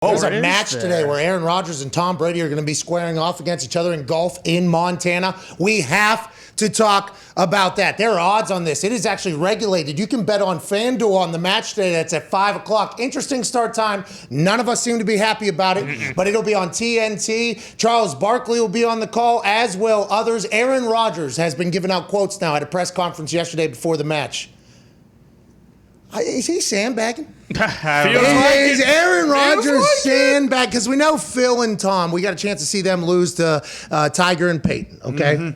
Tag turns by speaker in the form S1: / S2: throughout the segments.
S1: There's a match today where Aaron Rodgers and Tom Brady are going to be squaring off against each other in golf in Montana. We have to talk about that. There are odds on this. It is actually regulated. You can bet on FanDuel on the match today. That's at 5 o'clock. Interesting start time. None of us seem to be happy about it, but it'll be on TNT. Charles Barkley will be on the call, as will others. Aaron Rodgers has been giving out quotes now at a press conference yesterday before the match. Is he sandbagging? Is Aaron Rodgers sandbagging? Because we know Phil and Tom, we got a chance to see them lose to Tiger and Peyton, okay?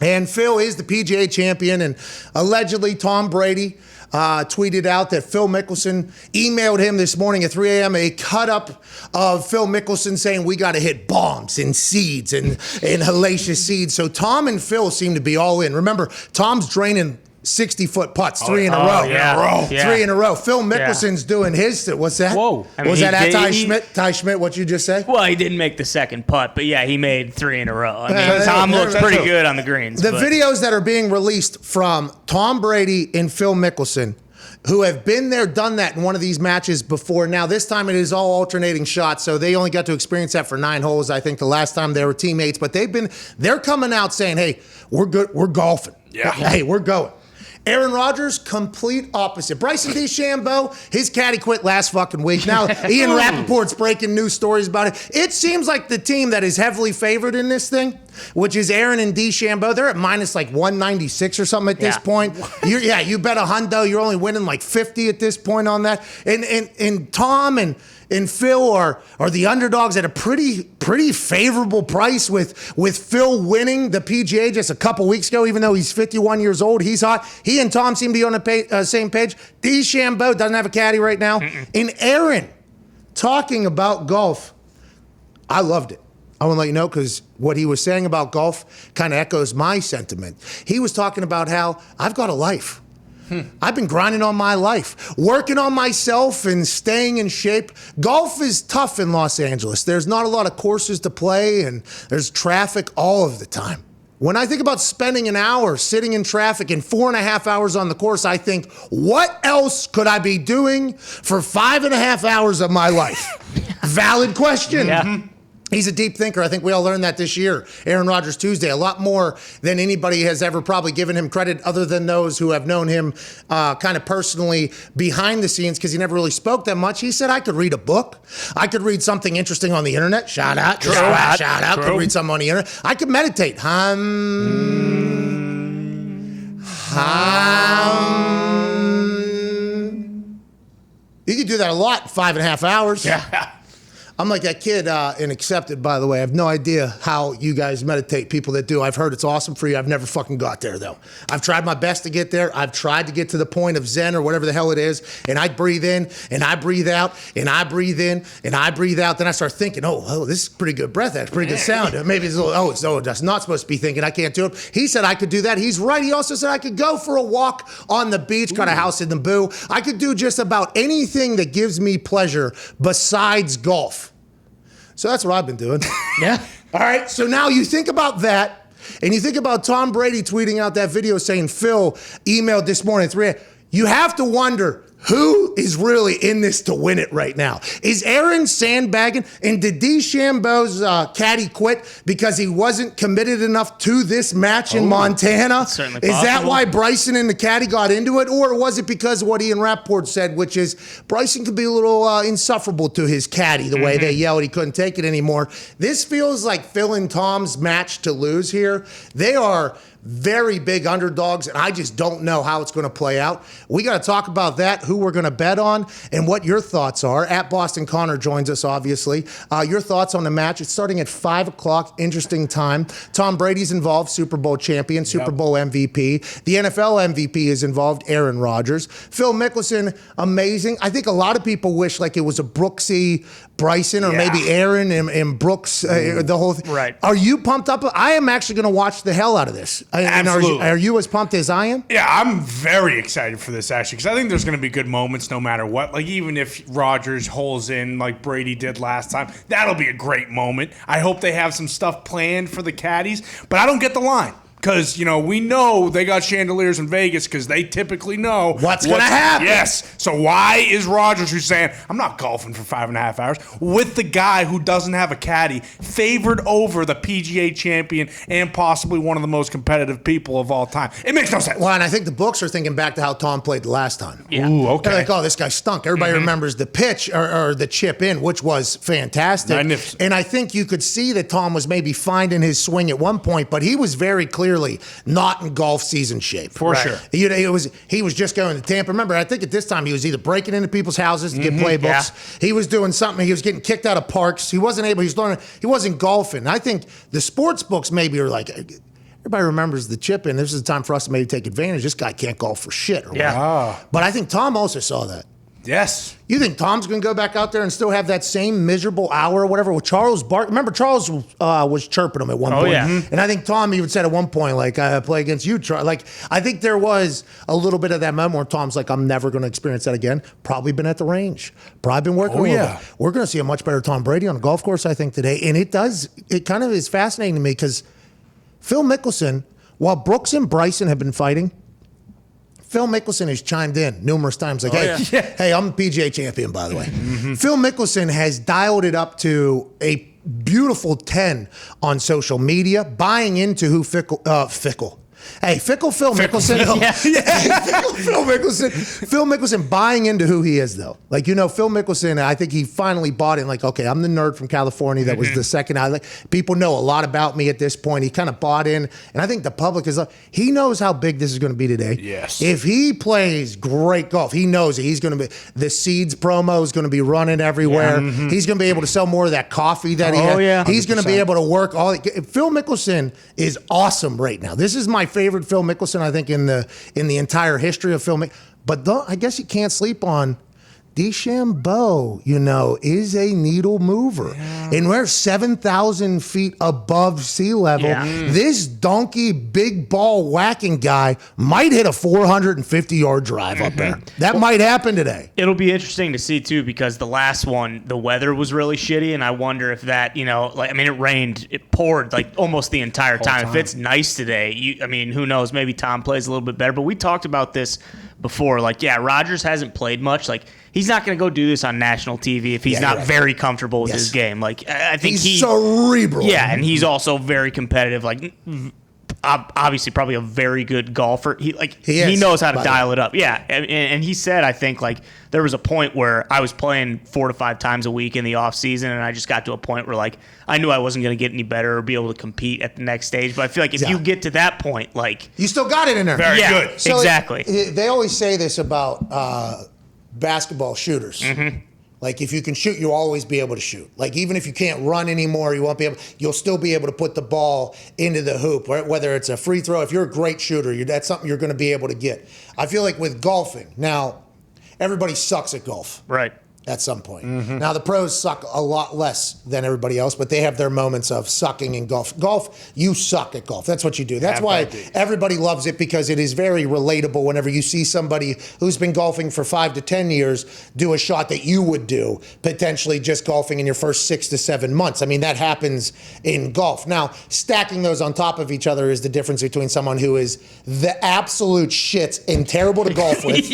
S1: And Phil is the PGA champion, and allegedly Tom Brady tweeted out that Phil Mickelson emailed him this morning at 3 a.m. a cut-up of Phil Mickelson saying we got to hit bombs and seeds and hellacious seeds. So Tom and Phil seem to be all in. Remember, Tom's draining 60-foot putts, three in a row. Three in a row. Phil Mickelson's doing his. What's that?
S2: Whoa.
S1: Was that at Ty Schmidt? Ty Schmidt, what'd you just say?
S2: Well, he didn't make the second putt, but yeah, he made 3 in a row. I mean, Tom looks pretty good on the greens.
S1: The videos that are being released from Tom Brady and Phil Mickelson, who have been there, done that in one of these matches before. Now, this time it is all alternating shots, so they only got to experience that for 9 holes, I think, the last time they were teammates. But they're coming out saying, hey, we're good, we're golfing. Yeah. Hey, we're going. Aaron Rodgers, complete opposite. Bryson DeChambeau, his caddy quit last fucking week. Now, Ian Rappaport's breaking news stories about it. It seems like the team that is heavily favored in this thing, which is Aaron and DeChambeau, they're at minus like 196 or something at this point. You bet $100, you're only winning like 50 at this point on that. And Tom and Phil are the underdogs at a pretty favorable price with Phil winning the PGA just a couple weeks ago, even though he's 51 years old. He's hot. He and Tom seem to be on the same page. DeChambeau doesn't have a caddy right now. And Aaron talking about golf, I loved it. I want to let you know because what he was saying about golf kind of echoes my sentiment. He was talking about how I've got a life. I've been grinding on my life, working on myself and staying in shape. Golf is tough in Los Angeles. There's not a lot of courses to play, and there's traffic all of the time. When I think about spending an hour sitting in traffic and 4.5 hours on the course, I think, what else could I be doing for 5.5 hours of my life? Valid question.
S2: Yeah.
S1: He's a deep thinker. I think we all learned that this year. Aaron Rodgers Tuesday, a lot more than anybody has ever probably given him credit other than those who have known him kind of personally behind the scenes because he never really spoke that much. He said, I could read a book. I could read something interesting on the internet. Shout out. Shout out. Could read something on the internet. I could meditate. You could do that a lot in 5.5 hours.
S2: Yeah.
S1: I'm like that kid in Accepted, by the way. I have no idea how you guys meditate, people that do. I've heard it's awesome for you. I've never fucking got there, though. I've tried my best to get there. I've tried to get to the point of Zen or whatever the hell it is, and I breathe in, and I breathe out, and I breathe in, and I breathe out. Then I start thinking, oh, this is pretty good breath. That's pretty good sound. Maybe it's a little, that's not supposed to be thinking. I can't do it. He said I could do that. He's right. He also said I could go for a walk on the beach, got a house in the Boo. I could do just about anything that gives me pleasure besides golf. So that's what I've been doing.
S2: Yeah.
S1: All right. So now you think about that, and you think about Tom Brady tweeting out that video saying Phil emailed this morning at 3 a.m. You have to wonder, who is really in this to win it right now? Is Aaron sandbagging? And did DeChambeau's caddy quit because he wasn't committed enough to this match in Montana?
S2: Certainly
S1: is
S2: possible.
S1: that why Bryson and the caddy got into it? Or was it because of what Ian Rappaport said, which is Bryson could be a little insufferable to his caddy, the way they yelled he couldn't take it anymore. This feels like Phil and Tom's match to lose here. They are very big underdogs, and I just don't know how it's going to play out. We got to talk about that, who we're going to bet on, and what your thoughts are. At Boston Connor joins us, obviously. Your thoughts on the match. It's starting at 5 o'clock, interesting time. Tom Brady's involved, Super Bowl champion, Super Bowl MVP. The NFL MVP is involved, Aaron Rodgers. Phil Mickelson, amazing. I think a lot of people wish like it was a Brooksy Bryson or maybe Aaron and Brooks, the whole thing.
S2: Right.
S1: Are you pumped up? I am actually going to watch the hell out of this.
S3: Absolutely.
S1: Are you as pumped as I am?
S3: Yeah, I'm very excited for this, actually, because I think there's going to be good moments no matter what. Like, even if Rodgers holes in like Brady did last time, that'll be a great moment. I hope they have some stuff planned for the caddies, but I don't get the line. because, we know they got chandeliers in Vegas because they typically know
S1: what's going to happen.
S3: Yes. So why is Rodgers, who's saying, I'm not golfing for 5.5 hours, with the guy who doesn't have a caddy, favored over the PGA champion and possibly one of the most competitive people of all time? It makes no sense.
S1: Well, and I think the books are thinking back to how Tom played the last time.
S2: Yeah.
S3: Ooh, okay.
S1: They're like, oh, this guy stunk. Everybody remembers the pitch or the chip in, which was fantastic.
S3: Magnificent.
S1: And I think you could see that Tom was maybe finding his swing at one point, but he was very clearly not in golf season shape.
S3: For sure.
S1: He was just going to Tampa. Remember, I think at this time he was either breaking into people's houses to get playbooks. Yeah. He was doing something. He was getting kicked out of parks. He wasn't golfing. I think the sports books maybe are like, everybody remembers the chip in. This is the time for us to maybe take advantage. This guy can't golf for shit. But I think Tom also saw that.
S3: Yes.
S1: You think Tom's going to go back out there and still have that same miserable hour or whatever with Charles Barkley? Remember, Charles was chirping him at one point.
S2: Yeah.
S1: And I think Tom even said at one point, like, I play against you, Charles. Like, I think there was a little bit of that moment where Tom's like, I'm never going to experience that again. Probably been at the range. Probably been working a little bit. We're going to see a much better Tom Brady on the golf course, I think, today. And it kind of is fascinating to me because Phil Mickelson, while Brooks and Bryson have been fighting, Phil Mickelson has chimed in numerous times like, hey, I'm a PGA champion, by the way. Phil Mickelson has dialed it up to a beautiful 10 on social media, buying into who Fickle Phil Mickelson. Phil Mickelson buying into who he is, though. Like, Phil Mickelson, I think he finally bought in, like, okay, I'm the nerd from California that was the second. People know a lot about me at this point. He kind of bought in. And I think the public is, he knows how big this is going to be today.
S3: Yes.
S1: If he plays great golf, he knows that he's going to be, the Seeds promo is going to be running everywhere. Yeah. He's going to be able to sell more of that coffee that he has.
S3: Yeah.
S1: He's going to be able to work Phil Mickelson is awesome right now. This is my favorite Phil Mickelson, I think, in the entire history of Phil Mickelson. But I guess you can't sleep on DeChambeau, is a needle mover. Yeah. And we're 7,000 feet above sea level. Yeah. This donkey, big ball whacking guy might hit a 450-yard drive up there. That might happen today.
S2: It'll be interesting to see, too, because the last one, the weather was really shitty, and I wonder if that, it rained, it poured, like, almost the entire time. If it's nice today, who knows, maybe Tom plays a little bit better. But we talked about this before. Like, Rodgers hasn't played much. Like, he's not going to go do this on national TV if he's not very comfortable with his game. Like, I think
S1: he's cerebral.
S2: Yeah, and he's also very competitive. Like, obviously, probably a very good golfer. He knows how to dial it up. Yeah, and he said, I think, like, there was a point where I was playing 4 to 5 times a week in the off season, and I just got to a point where, like, I knew I wasn't going to get any better or be able to compete at the next stage. But I feel like if you get to that point, like,
S1: you still got it in there.
S3: Very good.
S1: So
S2: exactly.
S1: They always say this about basketball shooters. Like, if you can shoot, you'll always be able to shoot. Like, even if you can't run anymore, you'll still be able to put the ball into the hoop, right? Whether it's a free throw. If you're a great shooter, that's something you're going to be able to get. I feel like with golfing, now, everybody sucks at golf.
S2: Right.
S1: At some point. Now, the pros suck a lot less than everybody else, but they have their moments of sucking in golf. Golf, you suck at golf. That's what you do. That's why everybody loves it, because it is very relatable whenever you see somebody who's been golfing for 5 to 10 years do a shot that you would do, potentially just golfing in your first 6 to 7 months. That happens in golf. Now, stacking those on top of each other is the difference between someone who is the absolute shits and terrible to golf with,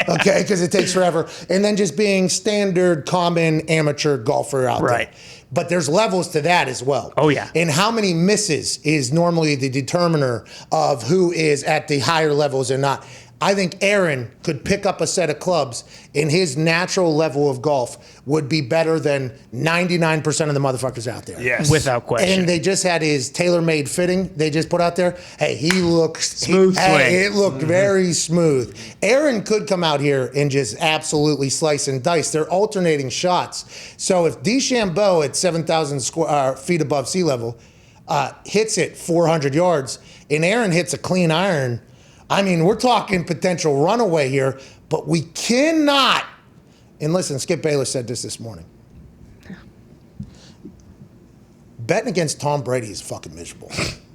S1: okay, because it takes forever, and then just being standard, common amateur golfer out there. But there's levels to that as well.
S2: Oh, yeah.
S1: And how many misses is normally the determiner of who is at the higher levels and not. I think Aaron could pick up a set of clubs, and his natural level of golf would be better than 99% of the motherfuckers out there.
S3: Yes.
S2: Without question.
S1: And they just had his tailor-made fitting they just put out there. Hey, he looks
S2: smooth swing.
S1: It looked very smooth. Aaron could come out here and just absolutely slice and dice. They're alternating shots. So if DeChambeau at 7,000 feet above sea level hits it 400 yards, and Aaron hits a clean iron, we're talking potential runaway here, but we cannot. And listen, Skip Bayless said this morning. Betting against Tom Brady is fucking miserable.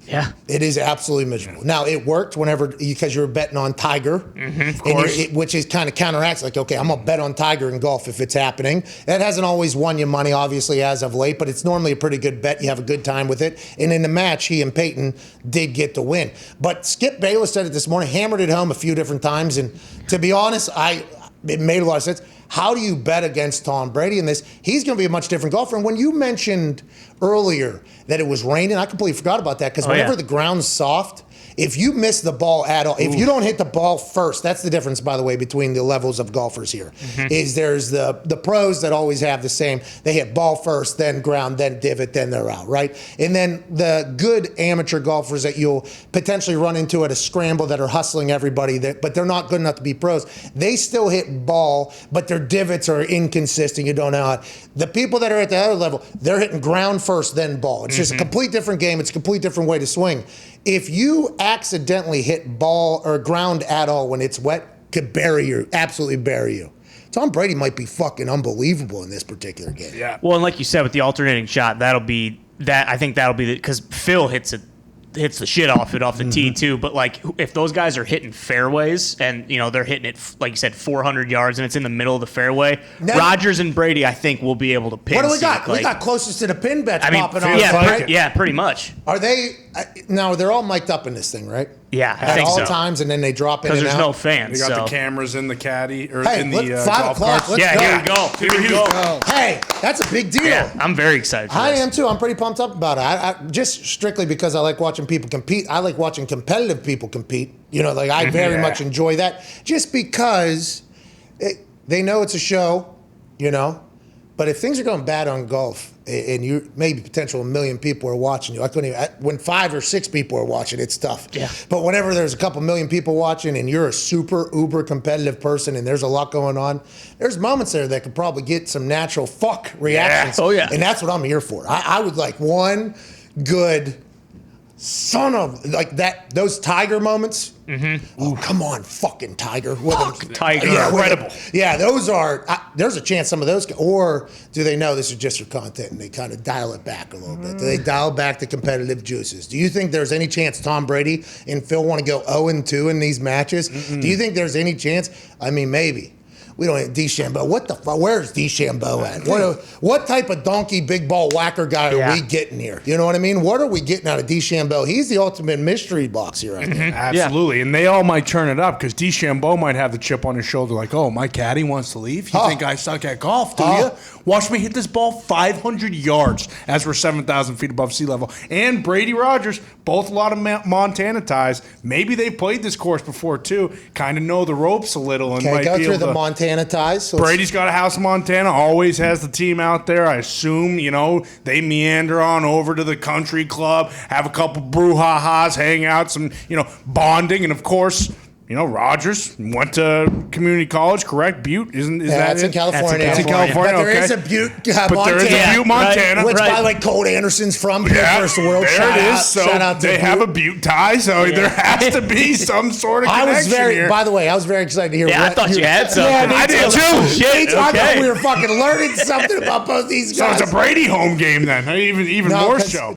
S2: Yeah.
S1: It is absolutely miserable. Now, it worked because you were betting on Tiger,
S3: Of course.
S1: which is kind of counteracts. Like, okay, I'm going to bet on Tiger in golf if it's happening. That hasn't always won you money, obviously, as of late, but it's normally a pretty good bet. You have a good time with it. And in the match, he and Peyton did get the win. But Skip Bayless said it this morning, hammered it home a few different times. And to be honest, it made a lot of sense. How do you bet against Tom Brady in this? He's going to be a much different golfer. And when you mentioned earlier that it was raining, I completely forgot about that because whenever the ground's soft, if you miss the ball at all, if you don't hit the ball first, that's the difference, by the way, between the levels of golfers here. Is there's the pros that always have the same. They hit ball first, then ground, then divot, then they're out, right? And then the good amateur golfers that you'll potentially run into at a scramble that are hustling everybody, but they're not good enough to be pros. They still hit ball, but their divots are inconsistent. You don't know how. The people that are at the other level, they're hitting ground first, then ball. It's just a complete different game. It's a complete different way to swing. If you accidentally hit ball or ground at all when it's wet, could bury you, absolutely bury you. Tom Brady might be fucking unbelievable in this particular game.
S3: Yeah.
S2: Well, and like you said, with the alternating shot, I think that'll be because Phil hits the shit off the tee too. But like, if those guys are hitting fairways and they're hitting it like you said 400 yards and it's in the middle of the fairway, Rodgers and Brady I think will be able to pin.
S1: What do we got?
S2: Like,
S1: we got closest to the pin bets popping on.
S2: Yeah, pretty much.
S1: Are they now? They're all mic'd up in this thing, right?
S2: Yeah, I
S1: at
S2: think
S1: all
S2: so.
S1: times, and then they drop in
S2: because
S1: and
S2: there's
S1: out.
S2: no fans.
S3: They got
S2: so.
S3: the cameras in the caddy or
S1: Hey,
S3: in the
S1: 5
S3: golf
S1: o'clock.
S3: carts.
S1: Let's
S2: Yeah,
S1: go.
S2: here we go. Here we go.
S1: Hey, that's a big deal.
S2: Yeah, I'm very excited for
S1: I
S2: this.
S1: am too. I'm pretty pumped up about it. I just strictly because I like watching people compete. I like watching competitive people compete. I very much enjoy that. Just because they know it's a show, But if things are going bad on golf, and you maybe potential 1 million people are watching you, when 5 or 6 people are watching, it's tough.
S2: Yeah.
S1: But whenever there's a couple million people watching, and you're a super uber competitive person, and there's a lot going on, there's moments there that could probably get some natural fuck reactions.
S2: Yeah. Oh yeah.
S1: And that's what I'm here for. I would like one good son of that. Those Tiger moments. Oh, come on, fucking Tiger.
S2: Tiger.
S3: Incredible.
S1: Yeah, those are. There's a chance some of those. Or do they know this is just for content and they kind of dial it back a little bit? Do they dial back the competitive juices? Do you think there's any chance Tom Brady and Phil want to go 0-2 in these matches? Do you think there's any chance? I mean, maybe. We don't have DeChambeau. What the fuck? Where's DeChambeau at? What type of donkey big ball whacker guy are we getting here? You know what I mean? What are we getting out of DeChambeau? He's the ultimate mystery box here, I think.
S3: Absolutely. And they all might turn it up because DeChambeau might have the chip on his shoulder like, oh, my caddy wants to leave? You think I suck at golf, do you? Watch me hit this ball 500 yards as we're 7,000 feet above sea level. And Brady Rodgers, both a lot of Montana ties. Maybe they played this course before, too. Kind of know the ropes a little. And might
S1: go
S3: be
S1: through
S3: able
S1: the
S3: to,
S1: Montana ties. So
S3: Brady's got a house in Montana, always has the team out there. I assume, they meander on over to the country club, have a couple brouhahas, hang out, some, bonding. And, of course, Rodgers went to community college, correct? Butte, is that
S1: that's
S3: it?
S1: in California.
S3: It's in California,
S1: But there
S3: okay.
S1: is a Butte,
S3: But
S1: Montana.
S3: there is a Butte, Montana.
S1: Which, by the way, Colt Anderson's from Butte versus the world.
S3: There
S1: Shout
S3: it is.
S1: out,
S3: So
S1: shout out to
S3: they
S1: Butte.
S3: have a Butte tie, so there has to be some sort of connection here.
S1: By the way, I was very excited to hear.
S2: Yeah, I thought you had something.
S1: Yeah,
S3: I did too.
S2: Shit,
S1: I thought
S2: okay.
S1: we were fucking learning something about both these
S3: So
S1: guys.
S3: it's a Brady home game then. Even
S1: No,
S3: more
S1: 'cause
S3: so.